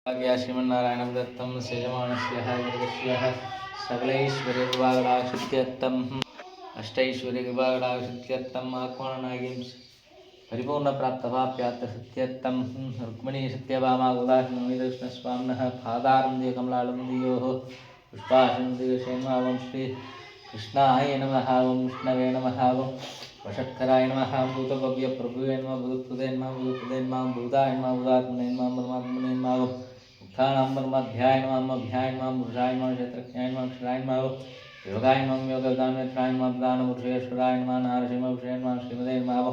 श्रीमन्नारायणं दत्तं सेजमानस्यः जगदस्यः सकलैश्वर्यविभागडाक्षित्यर्थम् अष्टैश्वर्यविभागडाक्षित्यर्थम् आत्मानागीं परिपूर्णप्राप्तवाप्यात्तसत्यर्थं रुक्मिणी सत्यभामागोदाशनोनिदकृष्णस्वामिनः पादारविन्दकमलालम्बियोः पुष्पाशनदिवसेन्मावं श्रीकृष्णाय नमः ओं विष्णवे नमः ओं वषट्कराय नमः भूतभव्यप्रभुवे नमः भूतकृते नमः भूतकृते नमः भूताय नमः भूतात्मने नमः परमात्मने नमः उत्थानाम्बरमध्याय नमः अभ्याय नमः पुरुषाय नमः क्षेत्रज्ञाय नमः अक्षराय नमः योगाय नमः योगदानवेत्राय नमः प्रधानपुरुषेश्वराय नमः नारसिंहपुरुषे नमः श्रीमते नमः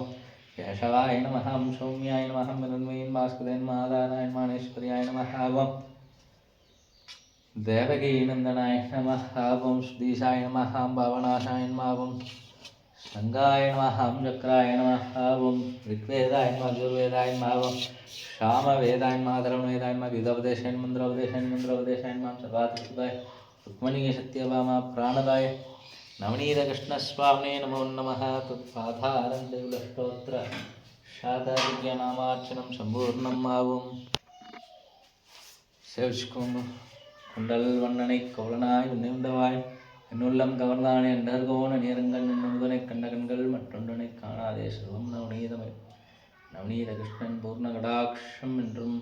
केशवाय नमः सौम्याय नमः मृन्मयीं भास्करे नमः आधाराय नमः ऐश्वर्याय नमः देवकीनन्दनाय नमः ओं सुधीशाय नमः भावनाशाय नमः ओं संगाय नमः चक्राय नमः ओं ऋग्वेदाय नमः यजुर्वेदाय नमः ओं सामवेदाय नमः अथर्ववेदाय नमः गीतोपदेशाय मन्त्रोपदेशाय नमः सर्वार्थसिद्धाय रुक्मिणी सत्यभामा प्राणदाय नवनीतकृष्णस्वामिने नमो नमः तत्पादारं देवस्तोत्र शातादिज्ञानामार्चनं सम्पूर्णं ओं सेविष्कुं குண்டல் வண்ணனை கோலனாய் உன்னிந்தவாய் என்னுள்ளம் கவர்ந்தானே அண்டர்கோண நேரங்கள் என்னுதனை கண்ட கண்கள் மற்றொன்றனை காணாதே செல்வம் நவநீதமை நவநீத கிருஷ்ணன் பூர்ண கடாட்சம் என்றும்